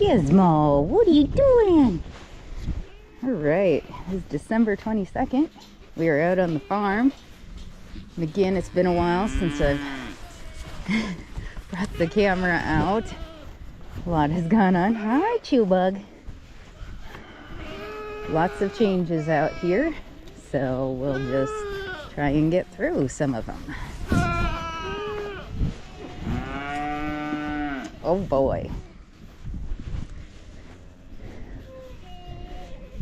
Gizmo, what are you doing? All right, it's December 22nd. We are out on the farm. And again, it's been a while since I've brought the camera out. A lot has gone on. Hi, Chewbug. Lots of changes out here, so we'll just try and get through some of them. Oh boy.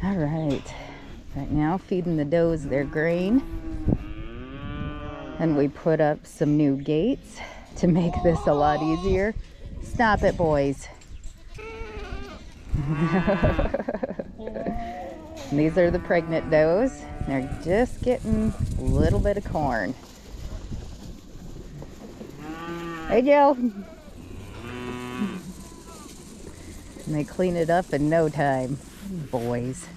All right. Right now, feeding the does their grain. And we put up some new gates to make this a lot easier. Stop it, boys. These are the pregnant does. They're just getting a little bit of corn. Hey, Joe. And they clean it up in no time. Boys.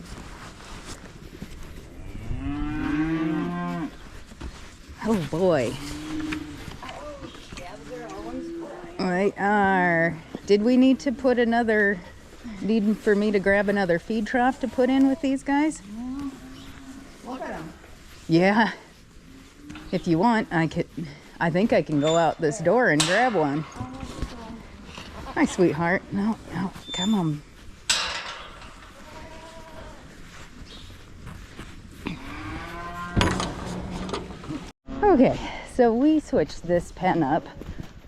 Oh boy. They are. Did we need to put another, need for me to grab another feed trough to put in with these guys? Look at them. Yeah. If you want, I think I can go out this door and grab one. Hi, sweetheart. No, come on. Okay, so we switched this pen up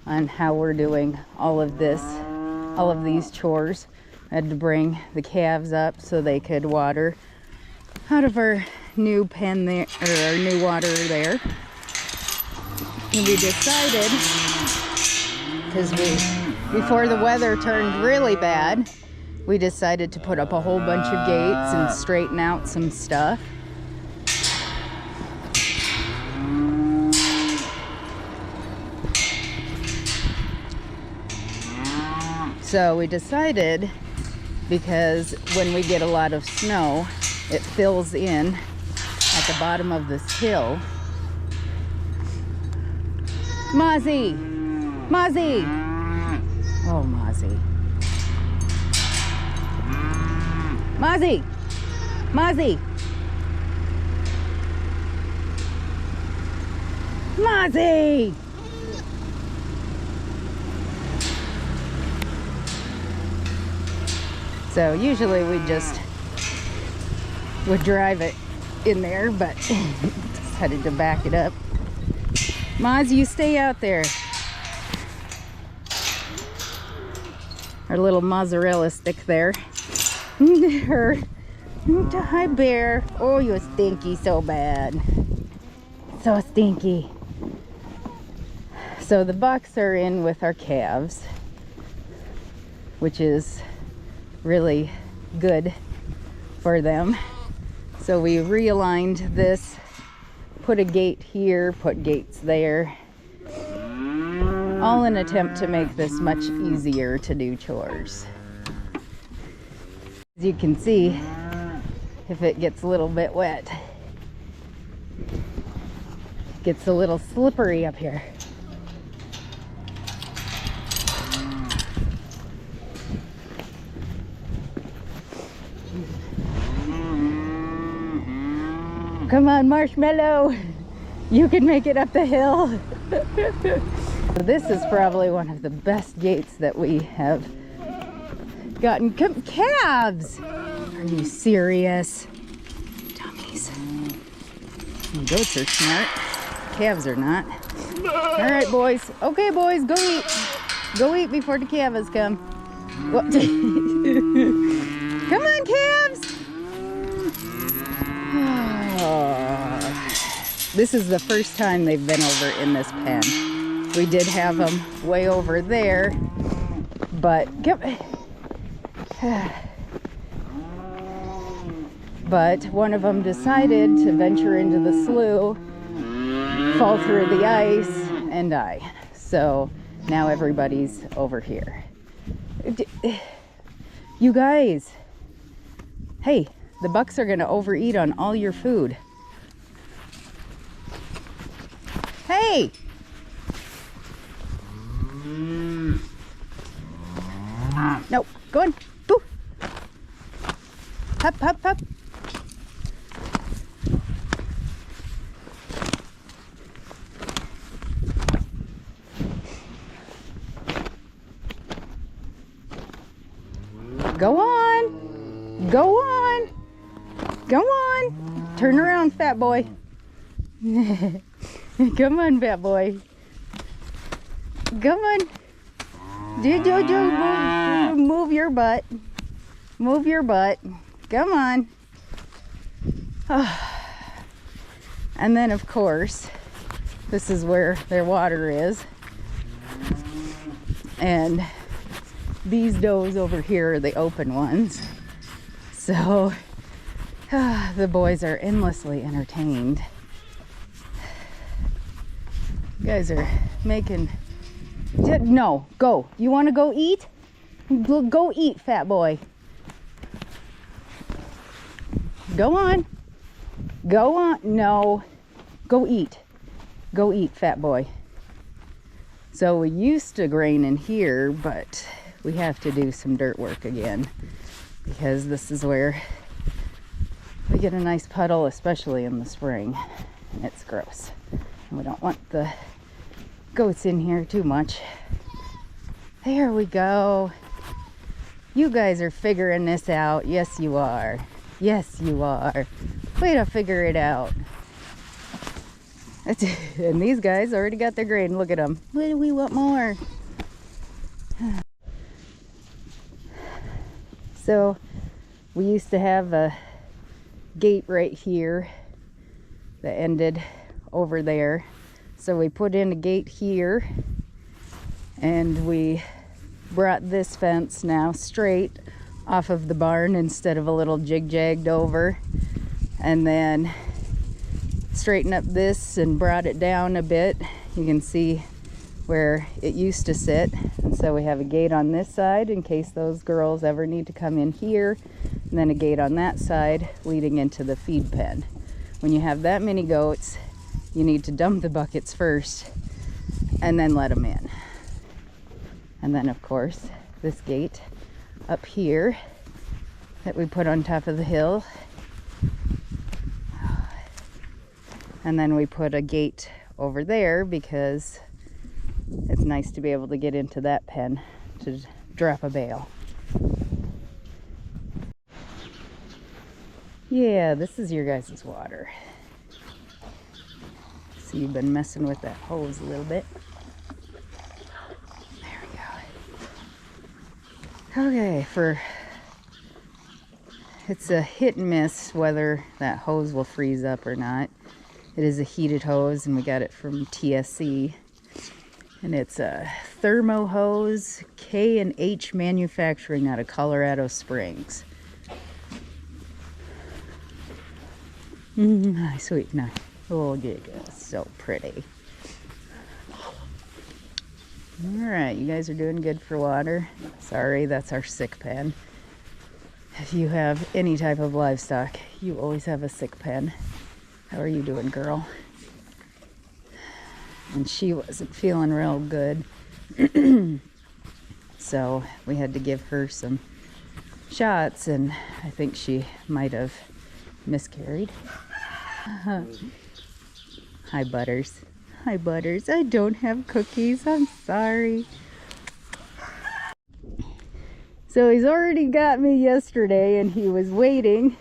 on how we're doing all of these chores. I had to bring the calves up so they could water out of our new pen there, or our new water there. And we decided, because before the weather turned really bad, we decided to put up a whole bunch of gates and straighten out some stuff. So we decided, because when we get a lot of snow, it fills in at the bottom of this hill. Mozzie! Mozzie! Oh, Mozzie. Mozzie! Mozzie! Mozzie! So usually we just would drive it in there, but decided to back it up. Moz, you stay out there. Our little mozzarella stick there. Her. Hi, bear. Oh, you're stinky so bad. So stinky. So the bucks are in with our calves, which is really good for them. So we realigned this, put a gate here, put gates there, all in an attempt to make this much easier to do chores. As you can see, if it gets a little bit wet, it gets a little slippery up here. Come on, Marshmallow. You can make it up the hill. This is probably one of the best gates that we have gotten. Calves! Are you serious? Dummies. Goats are smart. Calves are not. All right, boys. Okay, boys, go eat. Go eat before the calves come. What? Come on, calves! This is the first time they've been over in this pen. We did have them way over there, but one of them decided to venture into the slough, fall through the ice, and die. So now everybody's over here. You guys, hey, the bucks are gonna overeat on all your food. Hey! Nope. Go on. Boo. Hop, hop, hop. Go on. Go on. Go on. Turn around, fat boy. Come on, fat boy. Come on. Move your butt. Move your butt. Come on. And then, of course, this is where their water is. And these does over here are the open ones. So the boys are endlessly entertained. You guys are making... No, go. You want to go eat? Go eat, fat boy. Go on. Go on. No. Go eat. Go eat, fat boy. So we used to grain in here, but we have to do some dirt work again because this is where we get a nice puddle, especially in the spring. And it's gross. And we don't want the goats in here too much. There we go. You guys are figuring this out. Yes, you are. Yes, you are. Way to figure it out. And these guys already got their grain. Look at them. What do we want more? So we used to have a gate right here that ended over there. So we put in a gate here and we brought this fence now straight off of the barn instead of a little jig-jagged over, and then straightened up this and brought it down a bit. You can see where it used to sit, and so we have a gate on this side in case those girls ever need to come in here, and then a gate on that side leading into the feed pen. When you have that many goats, you need to dump the buckets first and then let them in. And then, of course, this gate up here that we put on top of the hill. And then we put a gate over there because it's nice to be able to get into that pen to drop a bale. Yeah, this is your guys' water. So you've been messing with that hose a little bit. There we go. Okay, it's a hit and miss whether that hose will freeze up or not. It is a heated hose, and we got it from TSC. And it's a thermo hose, K&H manufacturing out of Colorado Springs. My sweet night. Oh, Giga, so pretty. Alright, you guys are doing good for water. Sorry, that's our sick pen. If you have any type of livestock, you always have a sick pen. How are you doing, girl? And she wasn't feeling real good. So we had to give her some shots, and I think she might have miscarried. Hi, Butters. Hi, Butters. I don't have cookies. I'm sorry. So he's already got me yesterday, and he was waiting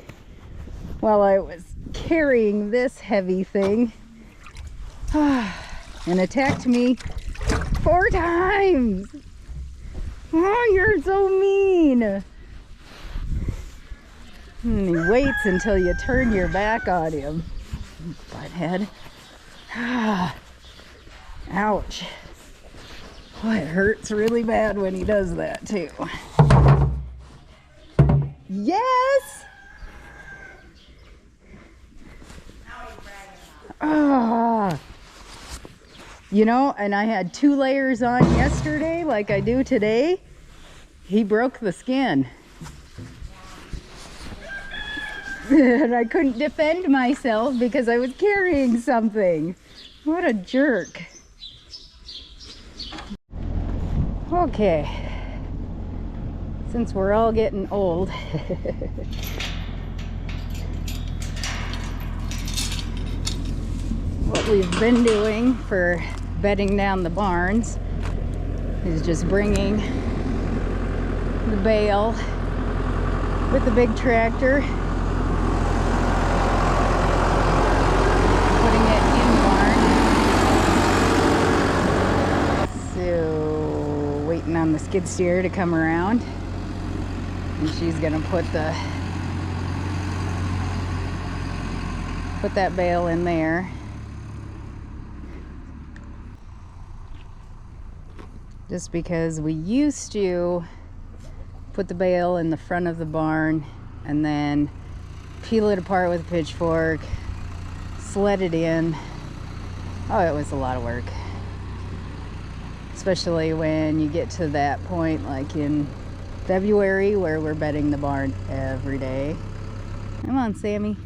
while I was carrying this heavy thing and attacked me 4 times. Oh, you're so mean. And he waits until you turn your back on him. Butthead. Ouch. Boy, it hurts really bad when he does that too. Yes! Ah. You know, and I had 2 layers on yesterday like I do today. He broke the skin. And I couldn't defend myself because I was carrying something. What a jerk. since we're all getting old. What we've been doing for bedding down the barns is just bringing the bale with the big tractor, putting it in the barn. So waiting on the skid steer to come around, and she's gonna put that bale in there. Just because we used to put the bale in the front of the barn and then peel it apart with a pitchfork, sled it in. Oh, it was a lot of work. Especially when you get to that point like in February where we're bedding the barn every day. Come on, Sammy.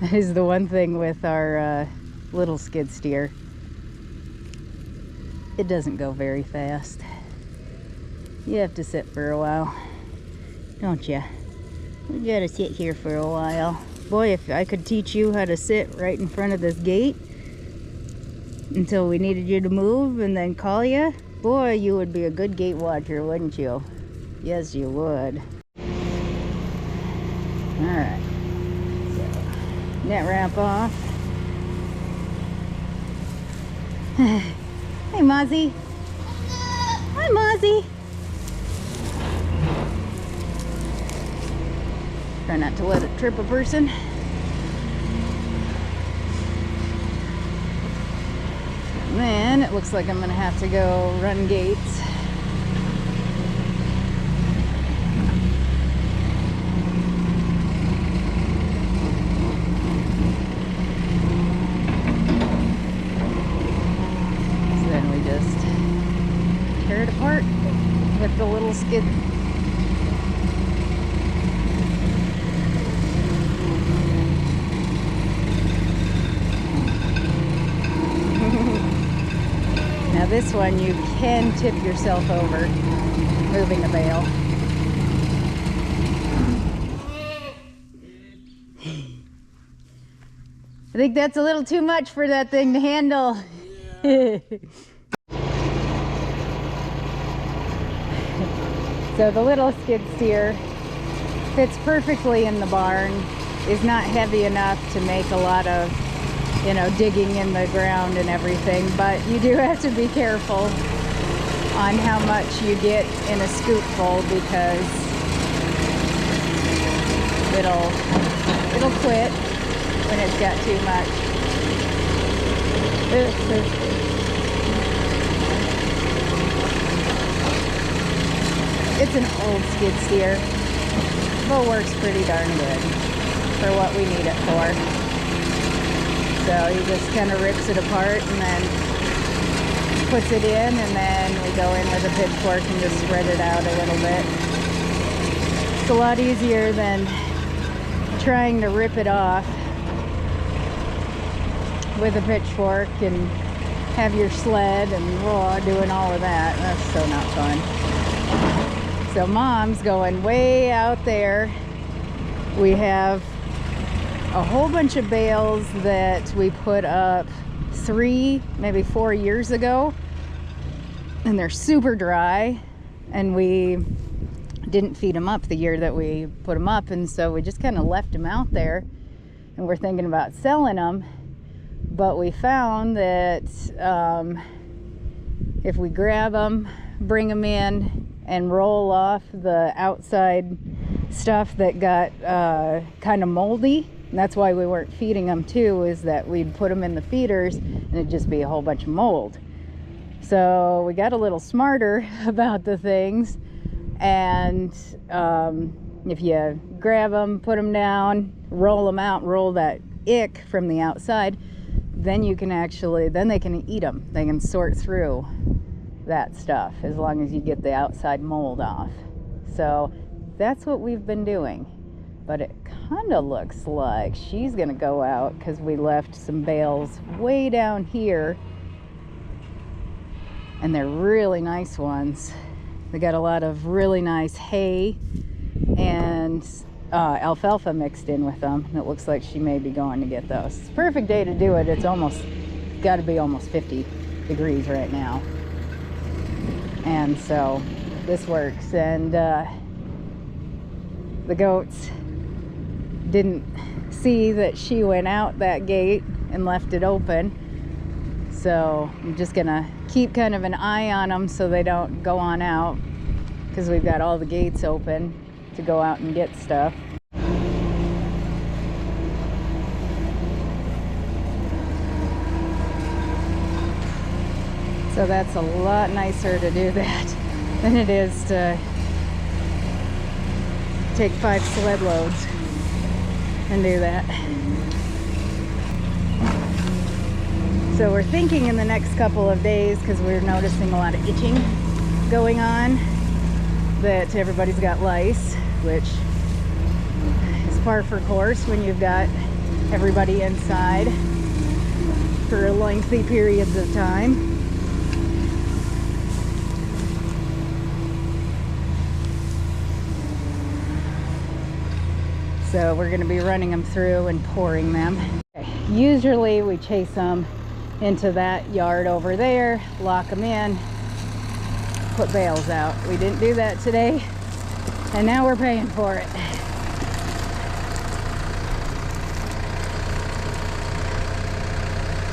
That is the one thing with our little skid steer. It doesn't go very fast. You have to sit for a while, don't you? We gotta sit here for a while. Boy, if I could teach you how to sit right in front of this gate until we needed you to move and then call you, boy, you would be a good gate watcher, wouldn't you? Yes, you would. All right, so net wrap off. Hey, Mozzie. Hi, Mozzie. Try not to let it trip a person. And then it looks like I'm gonna have to go run gates. Tear it apart with the little skid. Now this one you can tip yourself over moving the bale. I think that's a little too much for that thing to handle. Yeah. So the little skid steer fits perfectly in the barn, is not heavy enough to make a lot of, you know, digging in the ground and everything, but you do have to be careful on how much you get in a scoopful because it'll quit when it's got too much. It's an old skid steer, but works pretty darn good for what we need it for. So he just kind of rips it apart and then puts it in, and then we go in with a pitchfork and just spread it out a little bit. It's a lot easier than trying to rip it off with a pitchfork and have your sled and doing all of that. That's so not fun. So Mom's going way out there. We have a whole bunch of bales that we put up 3, maybe 4 years ago, and they're super dry, and we didn't feed them up the year that we put them up, and so we just kind of left them out there, and we're thinking about selling them. But we found that if we grab them, bring them in, and roll off the outside stuff that got kind of moldy, and that's why we weren't feeding them too, is that we'd put them in the feeders and it'd just be a whole bunch of mold. So we got a little smarter about the things, and if you grab them, put them down, roll them out, roll that ick from the outside, then you can actually, then they can eat them. They can sort through that stuff as long as you get the outside mold off. So that's what we've been doing. But it kind of looks like she's gonna go out because we left some bales way down here, and they're really nice ones. They got a lot of really nice hay and alfalfa mixed in with them. It looks like she may be going to get those. It's a perfect day to do it. It's got to be almost 50 degrees right now. And so this works. And the goats didn't see that she went out that gate and left it open. So I'm just gonna keep kind of an eye on them so they don't go on out, because we've got all the gates open to go out and get stuff. So that's a lot nicer to do that than it is to take 5 sled loads and do that. So we're thinking in the next couple of days, because we're noticing a lot of itching going on, that everybody's got lice, which is par for course when you've got everybody inside for lengthy periods of time. So we're going to be running them through and pouring them. Okay. Usually we chase them into that yard over there, lock them in, put bales out. We didn't do that today, and now we're paying for it.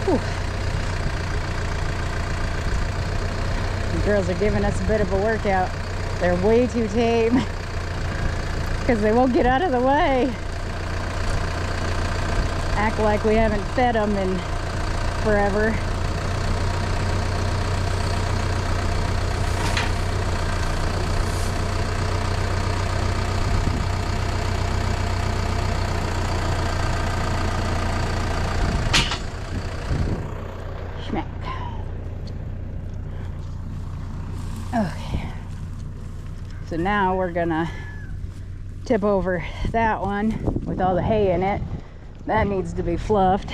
Whew. The girls are giving us a bit of a workout. They're way too tame because they won't get out of the way. Act like we haven't fed them in forever. Schmack. Okay. So now we're gonna tip over that one with all the hay in it. That needs to be fluffed.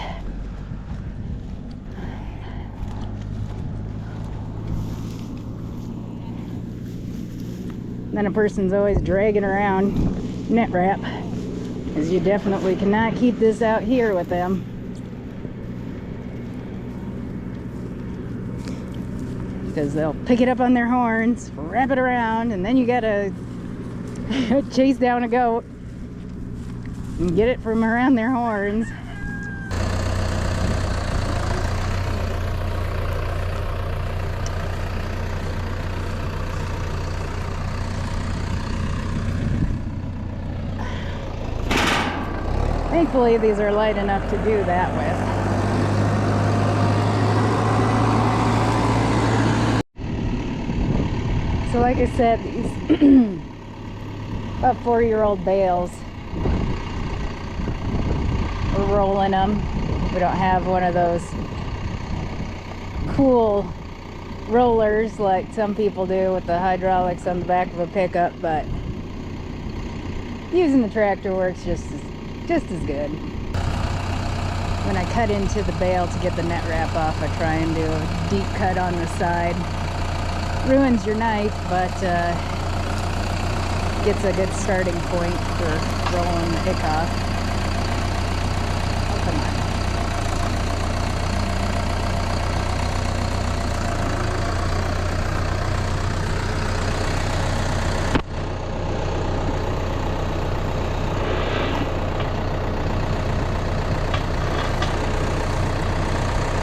Then a person's always dragging around net wrap, as you definitely cannot keep this out here with them. Because they'll pick it up on their horns, wrap it around, and then you gotta chase down a goat and get it from around their horns. Thankfully, these are light enough to do that with. So like I said, these about 4-year-old bales, we're rolling them. We don't have one of those cool rollers like some people do with the hydraulics on the back of a pickup, but using the tractor works just as good. When I cut into the bale to get the net wrap off, I try and do a deep cut on the side. Ruins your knife, but gets a good starting point for rolling the ick off. Oh, come on.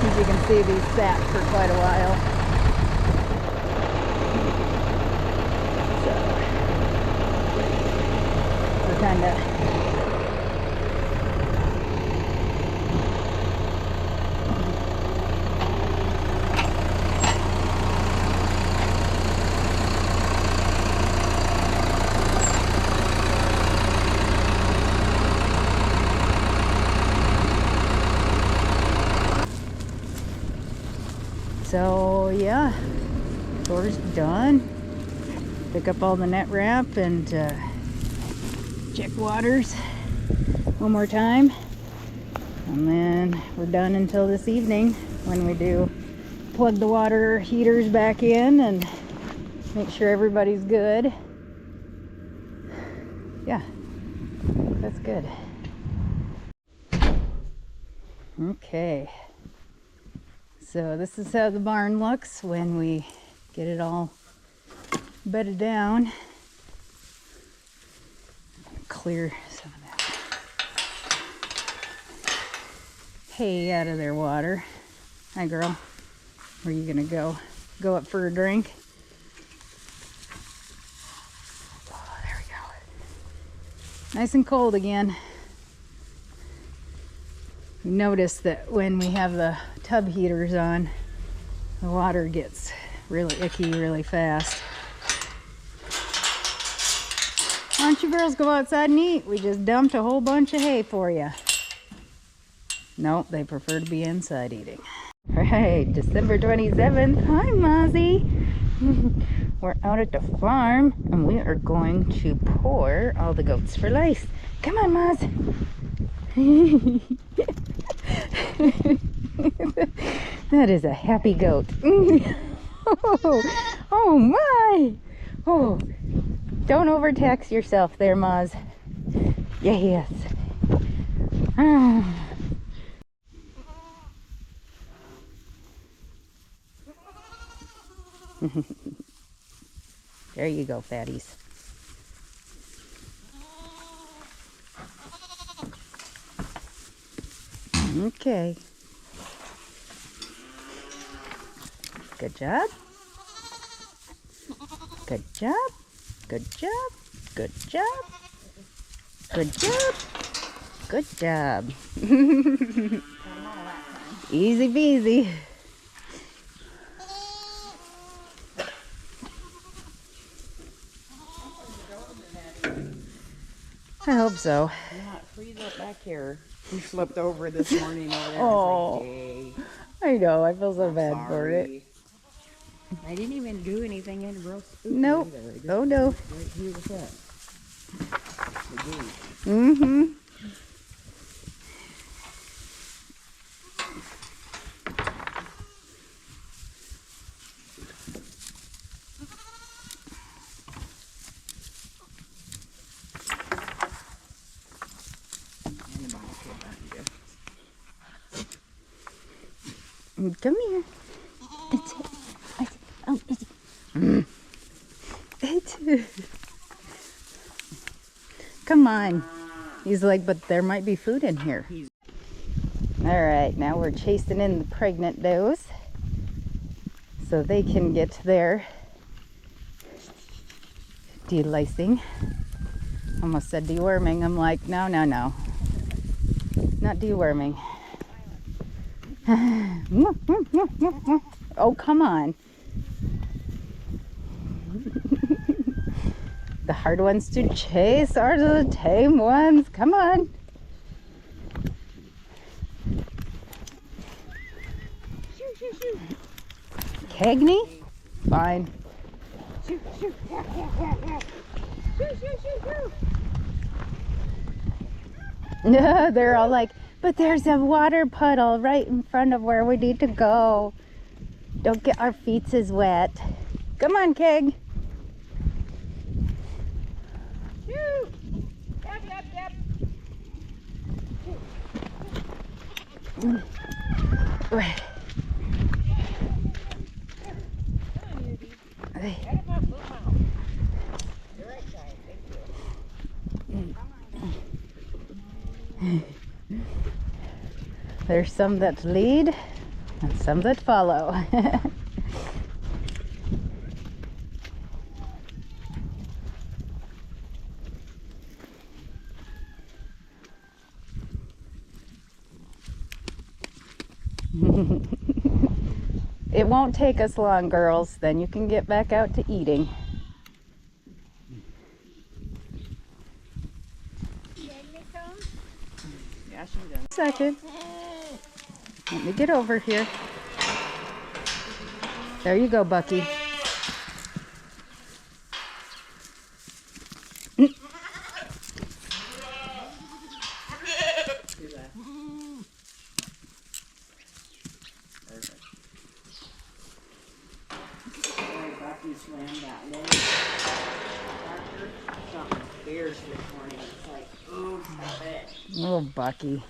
As you can see, these sat for quite a while. Kind of so yeah, chore's done. Pick up all the net wrap and check waters one more time, and then we're done until this evening when we do plug the water heaters back in and Make sure everybody's good. Yeah, that's good. Okay. So this is how the barn looks when we get it all bedded down. Clear some of that hay out of their water. Hi, girl. Where are you gonna go? Go up for a drink? Oh, there we go. Nice and cold again. Notice that when we have the tub heaters on, the water gets really icky really fast. Why don't you girls go outside and eat? We just dumped a whole bunch of hay for you. Nope, they prefer to be inside eating. Right, December 27th. Hi, Mozzie. We're out at the farm and we are going to pour all the goats for lice. Come on, Moz. That is a happy goat. Oh my! Oh, don't overtax yourself there, Moz. Yes. There you go, fatties. Okay. Good job. Good job. Good job. Good job. Good job. Good job. Easy peasy. I hope so. Not freeze up back here. We flipped over this morning over there. Oh, I know. I feel so bad for it. I didn't even do anything in real spooky. Nope. Either. Oh no. Right here with that. The gate. Mm-hmm. Come here. Come on. He's like, but there might be food in here. All right, now we're chasing in the pregnant does so they can get their delicing. Almost said deworming. I'm like, no, no, no. Not deworming. Oh, come on. The hard ones to chase are the tame ones. Come on. Cagney? Fine. No, they're all like, but there's a water puddle right in front of where we need to go. Don't get our feet as wet. Come on, Keg. Yep, yep, yep. Right. There's some that lead and some that follow. It won't take us long, girls. Then you can get back out to eating. Yeah, she does. Second. Let me get over here. There you go, Bucky. Bucky slammed that ears this morning. It's like, oh, stop it. Little Bucky.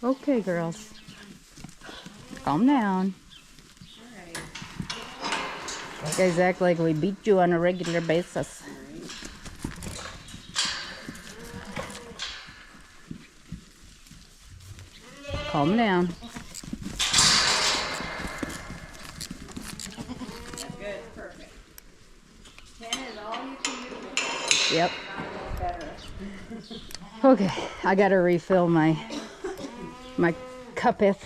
Okay, girls. Calm down. Alright. You guys act like we beat you on a regular basis. Calm down. That's good. Perfect. 10 is all you can do. Yep. Not better. Okay, I gotta refill my cupeth.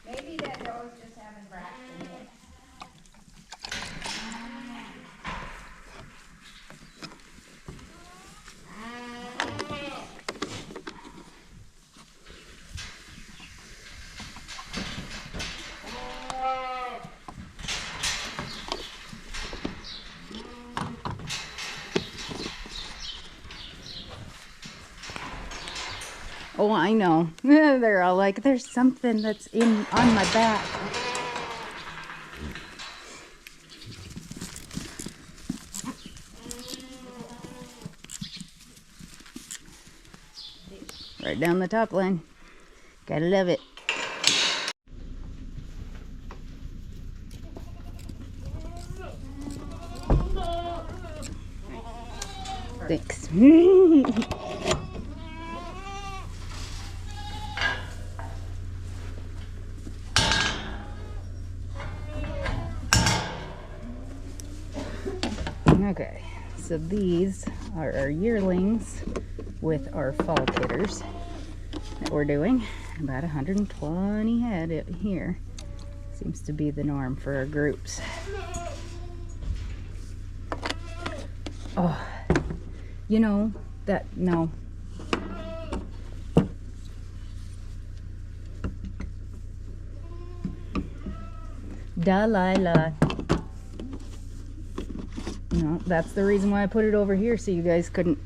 Maybe that dog's just having Braxton in it. Oh, I know. They're all like, there's something that's on my back. Right down the top line. Gotta love it. Thanks. Okay, so these are our yearlings with our fall kitters that we're doing. About 120 head here. Seems to be the norm for our groups. Oh, you know that, no. Delilah. No, that's the reason why I put it over here, so you guys couldn't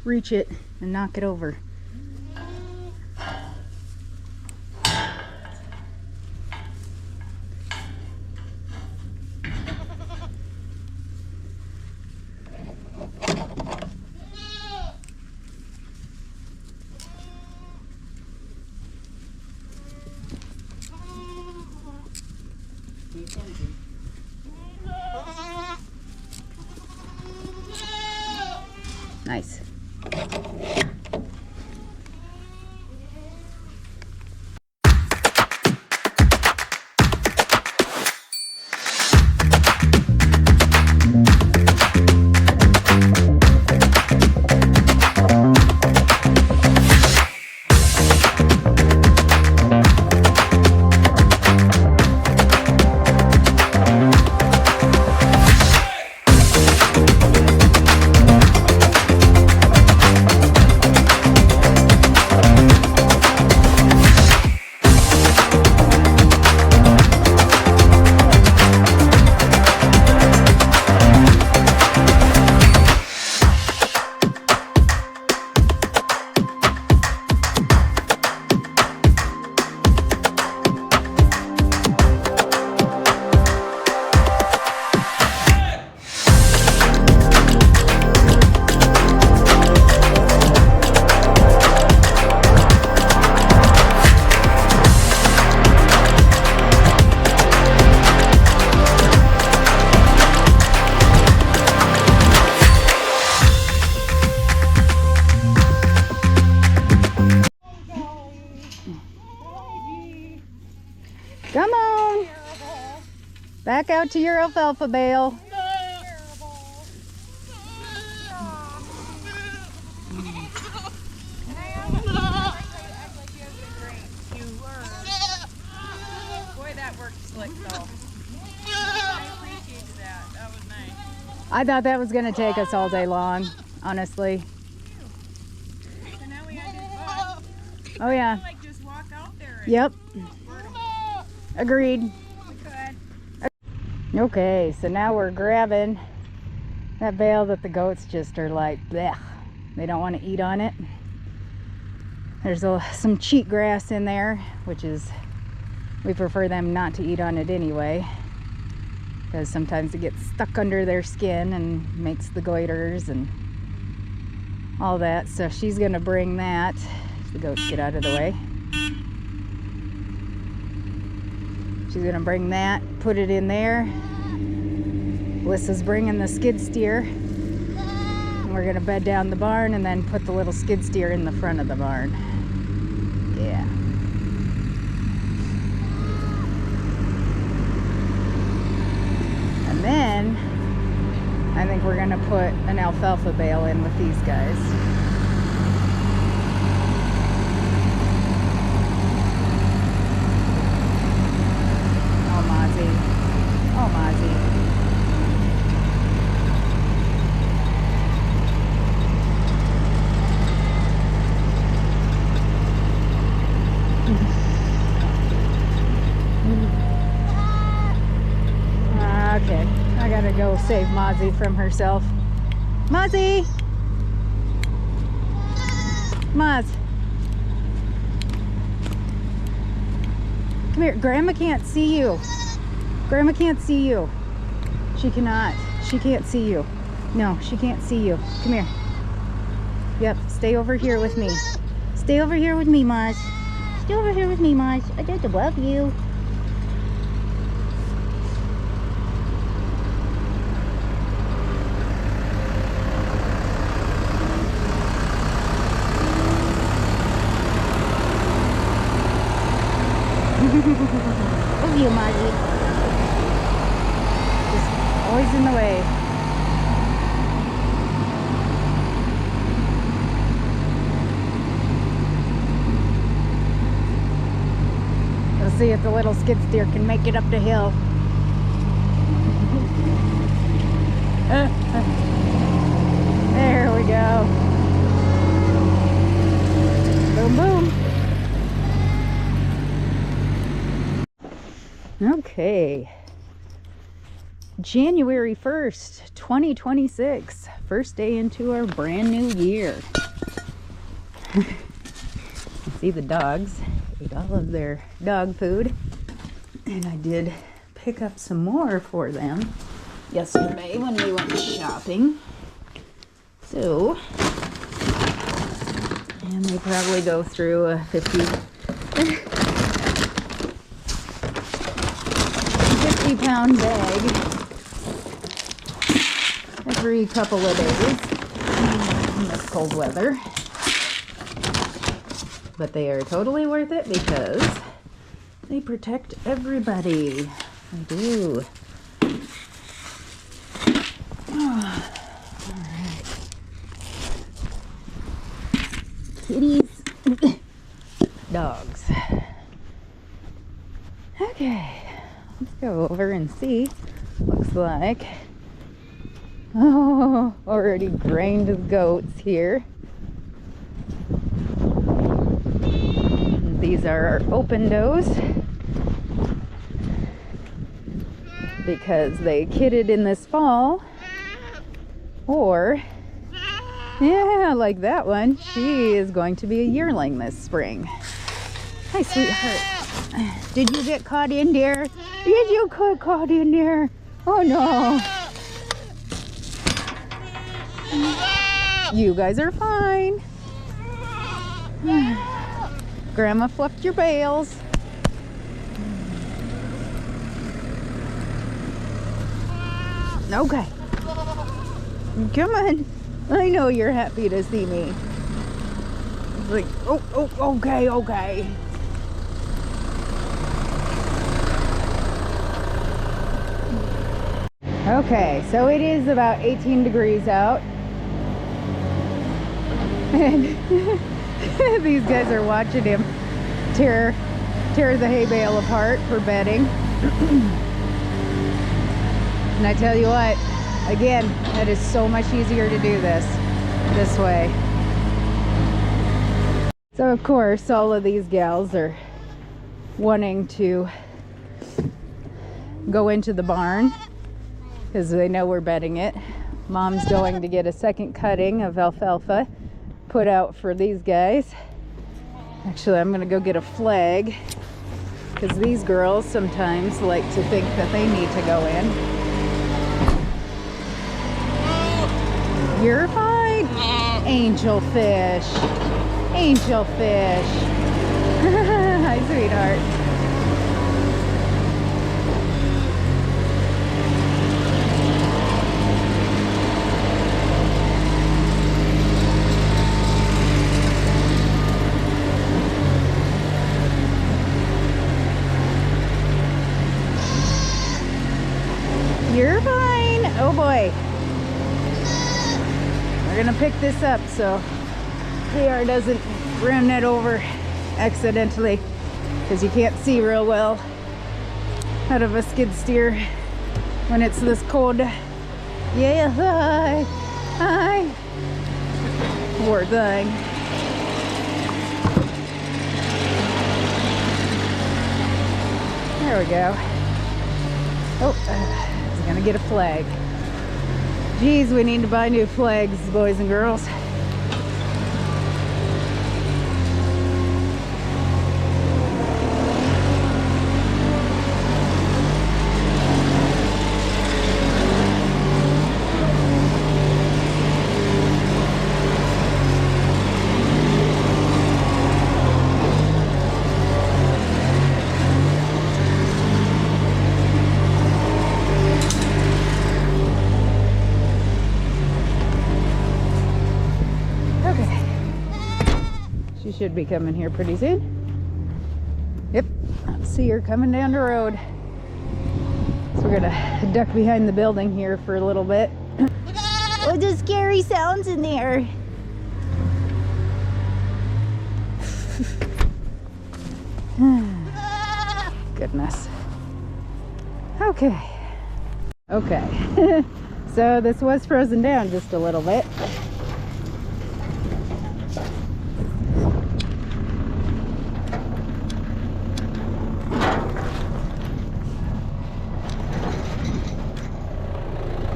reach it and knock it over. Nice. Come on. Back out to your alfalfa bale. Boy, that worked slick though. I appreciated that. That was nice. I thought that was going to take us all day long, honestly. So now we gotta do what? Oh yeah. Like just walk out there and Yep. squirt 'em. Agreed. We could. Okay, so now we're grabbing that bale that the goats just are like, blech. They don't want to eat on it. There's some cheat grass in there, which is, we prefer them not to eat on it anyway, because sometimes it gets stuck under their skin and makes the goiters and all that. So she's gonna bring that. The goats get out of the way. She's gonna bring that, put it in there. Alyssa's bringing the skid steer. And we're gonna bed down the barn and then put the little skid steer in the front of the barn. Yeah. And then I think we're gonna put an alfalfa bale in with these guys. Oh, Mozzie. Oh, Mozzie. Okay, I gotta go save Mozzie from herself. Mozzie! Moz! Come here, Grandma can't see you. Grandma can't see you. She cannot. She can't see you. No, she can't see you. Come here. Yep, stay over here with me. Stay over here with me, Moz. Stay over here with me, Moz. I just love you. Love you, Mozzie. Just always in the way. Let's see if the little skid steer can make it up the hill. There we go. Boom, boom. Okay, January 1st, 2026, first day into our brand new year. See, the dogs ate all of their dog food, and I did pick up some more for them yesterday when we went shopping. So, and they probably go through a 50-pound bag every couple of days in this cold weather. But they are totally worth it because they protect everybody. They do. Oh, all right. Kitties. Dogs. Okay. Let's go over and see. Looks like, oh, already grained the goats here. These are our open does because they kidded in this fall. Or, yeah, like that one, she is going to be a yearling this spring. Hi, sweetheart. Did you get caught in there? Did you get caught in there? Oh no. You guys are fine. Grandma fluffed your bales. Okay. Come on. I know you're happy to see me. It's like, oh, okay, okay. Okay, so it is about 18 degrees out. And these guys are watching him tear the hay bale apart for bedding. And I tell you what, again, it is so much easier to do this way. So of course, all of these gals are wanting to go into the barn because they know we're bedding it. Mom's going to get a second cutting of alfalfa put out for these guys. Actually, I'm gonna go get a flag because these girls sometimes like to think that they need to go in. You're fine. Angel fish. Angel fish. Hi, sweetheart. You're fine. Oh boy. We're gonna pick this up so PR doesn't run it over accidentally, because you can't see real well out of a skid steer when it's this cold. Yeah, hi. Hi. Poor thing. There we go. Oh, I was gonna get a flag. Geez, we need to buy new flags, boys and girls. She should be coming here pretty soon. Yep, I see her coming down the road. So we're gonna duck behind the building here for a little bit. Oh, there's scary sounds in there. Goodness. Okay. Okay. So this was frozen down just a little bit.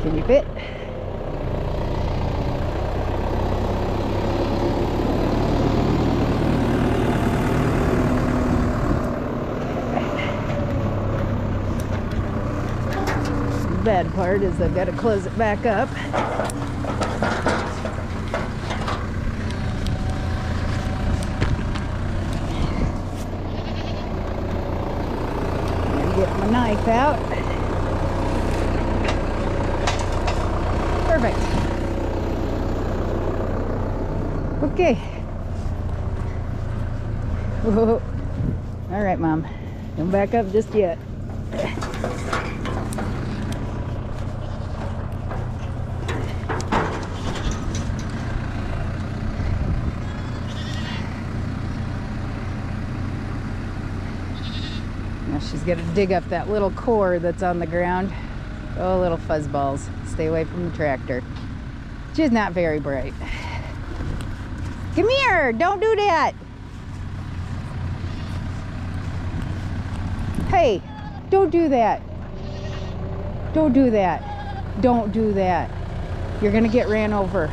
Can you fit? The bad part is I've got to close it back up. And get my knife out. Perfect. Okay. Whoa. All right, Mom. Don't back up just yet. Now she's got to dig up that little core that's on the ground. Oh, little fuzzballs. Stay away from the tractor. She's not very bright. Come here! Don't do that! Hey! Don't do that! Don't do that! Don't do that! You're gonna get ran over.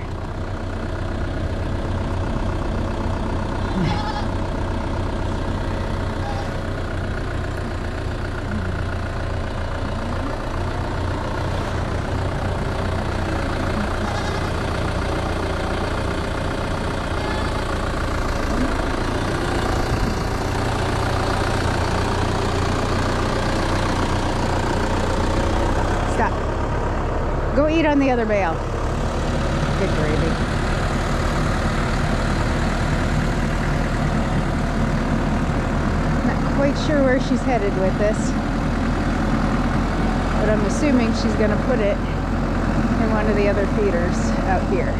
Go eat on the other bale. Good gravy. Not quite sure where she's headed with this, but I'm assuming she's going to put it in one of the other feeders out here.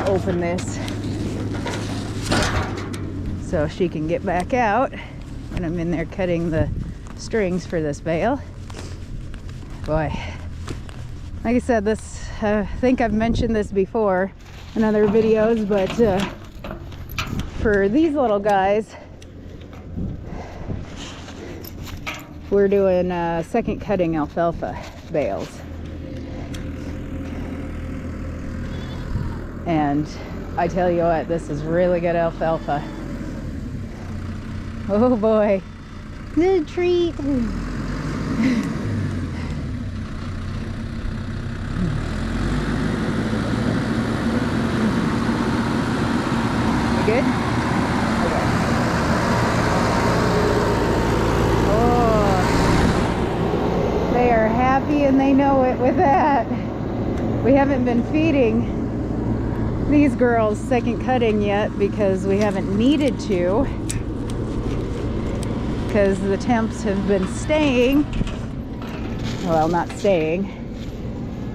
Open this so she can get back out when I'm in there cutting the strings for this bale. Boy, like I said, this I think I've mentioned this before in other videos, but for these little guys, we're doing second cutting alfalfa bales. And I tell you what, this is really good alfalfa. Oh boy, good treat. You good? Okay. Oh, they are happy and they know it with that. We haven't been feeding these girls second cutting yet because we haven't needed to, because the temps have been staying, well, not staying,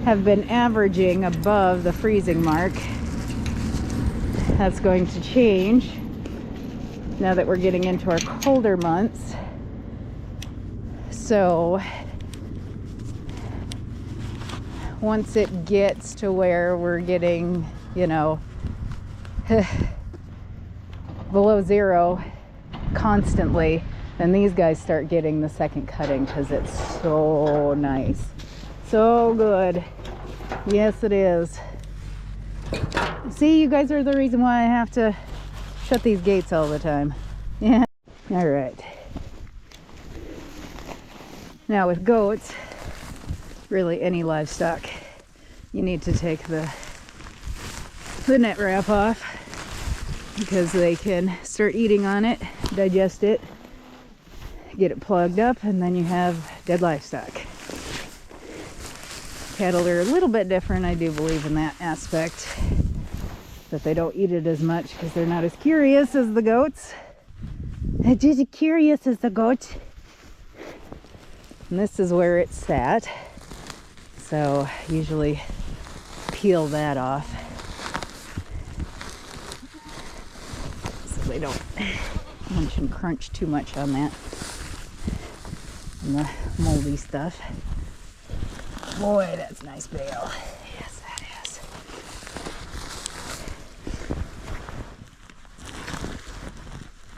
have been averaging above the freezing mark. That's going to change now that we're getting into our colder months. So once it gets to where we're getting, you know, below zero constantly, then these guys start getting the second cutting, because it's so nice, so good. Yes, it is. See, you guys are the reason why I have to shut these gates all the time. Yeah. All right. Now with goats, really any livestock, you need to take the net wrap off, because they can start eating on it, digest it, get it plugged up, and then you have dead livestock. Cattle are a little bit different, I do believe, in that aspect, that they don't eat it as much because they're not as curious as the goats. They're just curious as the goats. And this is where it's sat, so usually peel that off so they don't munch and crunch too much on that and the moldy stuff. Boy, that's nice bale. Yes, that is.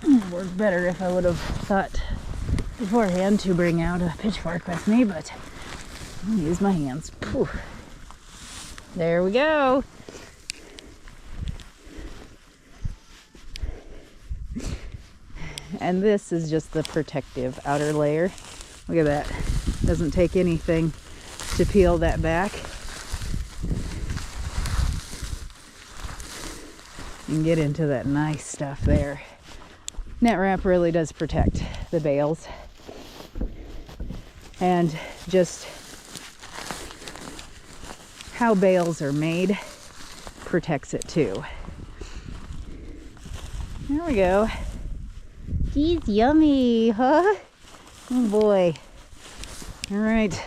It worked better if I would have thought beforehand to bring out a pitchfork with me, but I'll use my hands. Whew. There we go. And this is just the protective outer layer. Look at that. Doesn't take anything to peel that back. And get into that nice stuff there. Net wrap really does protect the bales. And just how bales are made protects it too. There we go. He's yummy, huh? Oh boy. All right.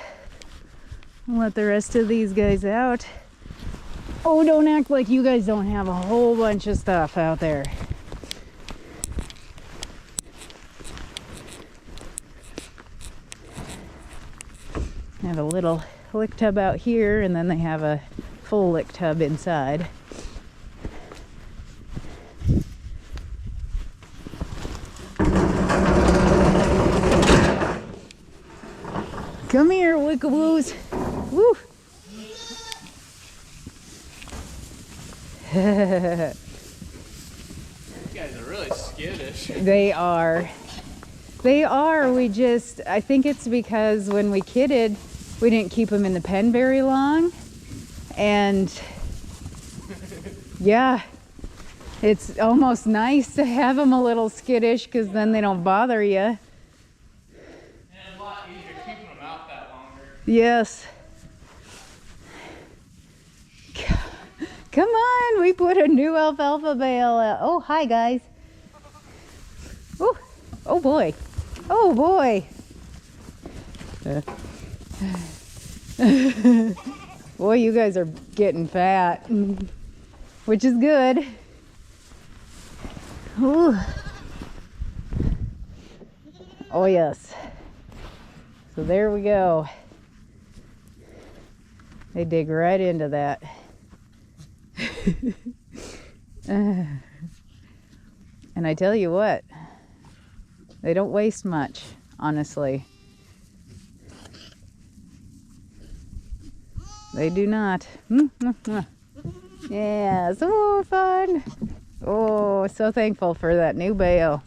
I'll let the rest of these guys out. Oh, don't act like you guys don't have a whole bunch of stuff out there. I have a little lick tub out here, and then they have a full lick tub inside. Come here, wickaboos. Woo! These guys are really skittish. They are. They are. I think it's because when we kidded, we didn't keep them in the pen very long. And yeah, it's almost nice to have them a little skittish, because then they don't bother you. And a lot easier keeping them out that longer. Yes. Come on, we put a new alfalfa bale out. Oh, hi guys. Oh, oh boy. Oh boy. Boy, you guys are getting fat, which is good. Ooh. Oh yes. So there we go. They dig right into that. And I tell you what, they don't waste much, honestly. They do not. Yeah, so fun. Oh, so thankful for that new bale.